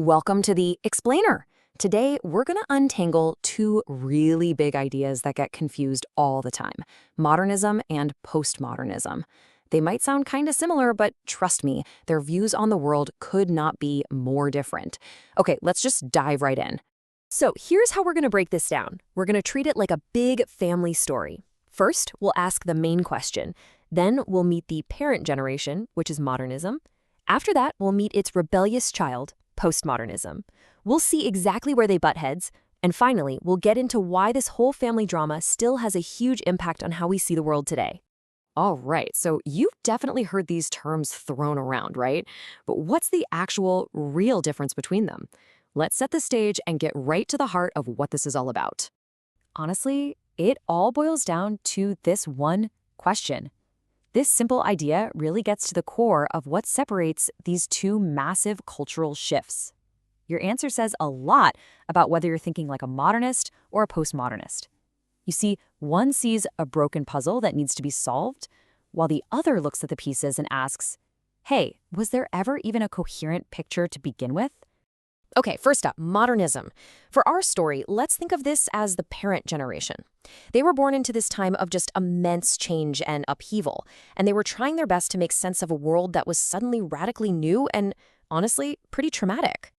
Welcome to the Explainer. Today, we're going to untangle two really big ideas that get confused all the time: modernism and postmodernism. They might sound kind of similar, but trust me, their views on the world could not be more different. Okay, let's just dive right in. So here's how we're going to break this down. We're going to treat it like a big family story. First, we'll ask the main question. Then we'll meet the parent generation, which is modernism. After that, we'll meet its rebellious child, postmodernism. We'll see exactly where they butt heads. And finally, we'll get into why this whole family drama still has a huge impact on how we see the world today. All right, so you've definitely heard these terms thrown around, right? But what's the actual, real difference between them? Let's set the stage and get right to the heart of what this is all about. Honestly, it all boils down to this one question. This simple idea really gets to the core of what separates these two massive cultural shifts. Your answer says a lot about whether you're thinking like a modernist or a postmodernist. You see, one sees a broken puzzle that needs to be solved, while the other looks at the pieces and asks, hey, was there ever even a coherent picture to begin with? Okay, first up, modernism. For our story, let's think of this as the parent generation. They were born into this time of just immense change and upheaval, and they were trying their best to make sense of a world that was suddenly radically new and, honestly, pretty traumatic.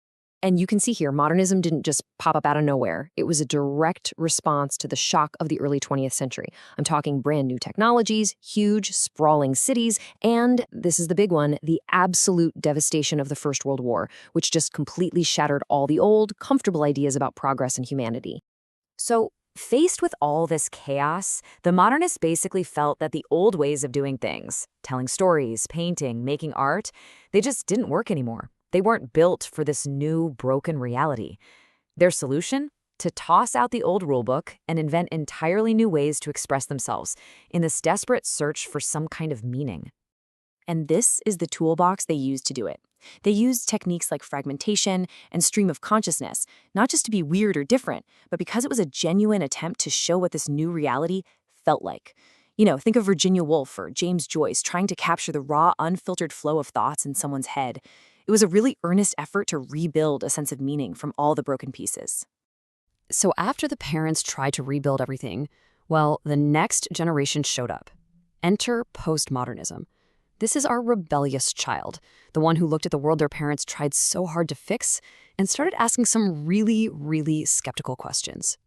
And you can see here, modernism didn't just pop up out of nowhere. It was a direct response to the shock of the early 20th century. I'm talking brand new technologies, huge, sprawling cities, and, this is the big one, the absolute devastation of the First World War, which just completely shattered all the old, comfortable ideas about progress and humanity. So, faced with all this chaos, the modernists basically felt that the old ways of doing things, telling stories, painting, making art, they just didn't work anymore. They weren't built for this new, broken reality. Their solution? To toss out the old rulebook and invent entirely new ways to express themselves in this desperate search for some kind of meaning. And this is the toolbox they used to do it. They used techniques like fragmentation and stream of consciousness, not just to be weird or different, but because it was a genuine attempt to show what this new reality felt like. You know, think of Virginia Woolf or James Joyce trying to capture the raw, unfiltered flow of thoughts in someone's head. It was a really earnest effort to rebuild a sense of meaning from all the broken pieces. So after the parents tried to rebuild everything, well, the next generation showed up. Enter postmodernism. This is our rebellious child, the one who looked at the world their parents tried so hard to fix and started asking some really, really skeptical questions.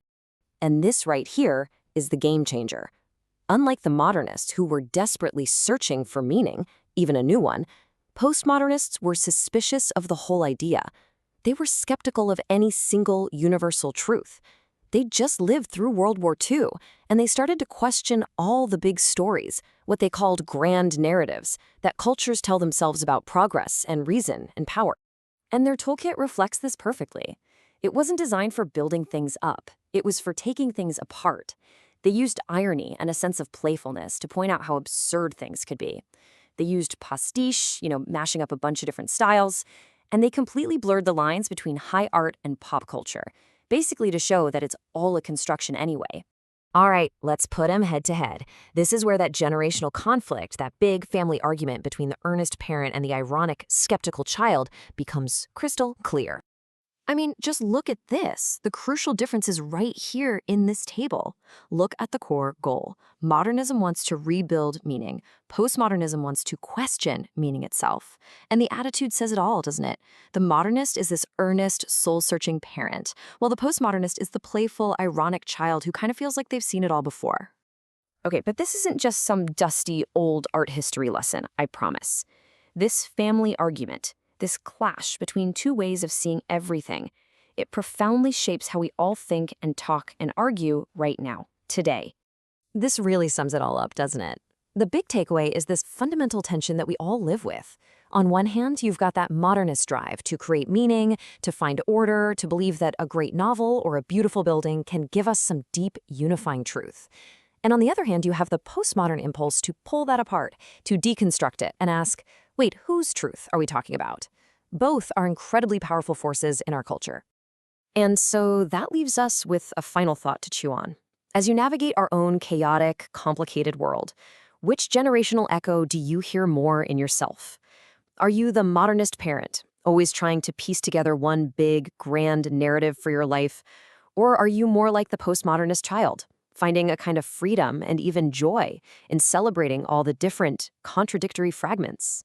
And this right here is the game changer. Unlike the modernists who were desperately searching for meaning, even a new one, postmodernists were suspicious of the whole idea. They were skeptical of any single universal truth. They just lived through World War II, and they started to question all the big stories, what they called grand narratives, that cultures tell themselves about progress and reason and power. And their toolkit reflects this perfectly. It wasn't designed for building things up. It was for taking things apart. They used irony and a sense of playfulness to point out how absurd things could be. They used pastiche, mashing up a bunch of different styles, and they completely blurred the lines between high art and pop culture, basically to show that it's all a construction anyway. All right, let's put them head to head. This is where that generational conflict, that big family argument between the earnest parent and the ironic, skeptical child becomes crystal clear. I mean, just look at this. The crucial difference is right here in this table. Look at the core goal. Modernism wants to rebuild meaning. Postmodernism wants to question meaning itself. And the attitude says it all, doesn't it? The modernist is this earnest, soul-searching parent, while the postmodernist is the playful, ironic child who kind of feels like they've seen it all before. Okay, but this isn't just some dusty, old art history lesson, I promise. This family argument, this clash between two ways of seeing everything, it profoundly shapes how we all think and talk and argue right now, today. This really sums it all up, doesn't it? The big takeaway is this fundamental tension that we all live with. On one hand, you've got that modernist drive to create meaning, to find order, to believe that a great novel or a beautiful building can give us some deep, unifying truth. And on the other hand, you have the postmodern impulse to pull that apart, to deconstruct it and ask, wait, whose truth are we talking about? Both are incredibly powerful forces in our culture. And so that leaves us with a final thought to chew on. As you navigate our own chaotic, complicated world, which generational echo do you hear more in yourself? Are you the modernist parent, always trying to piece together one big, grand narrative for your life? Or are you more like the postmodernist child, finding a kind of freedom and even joy in celebrating all the different, contradictory fragments?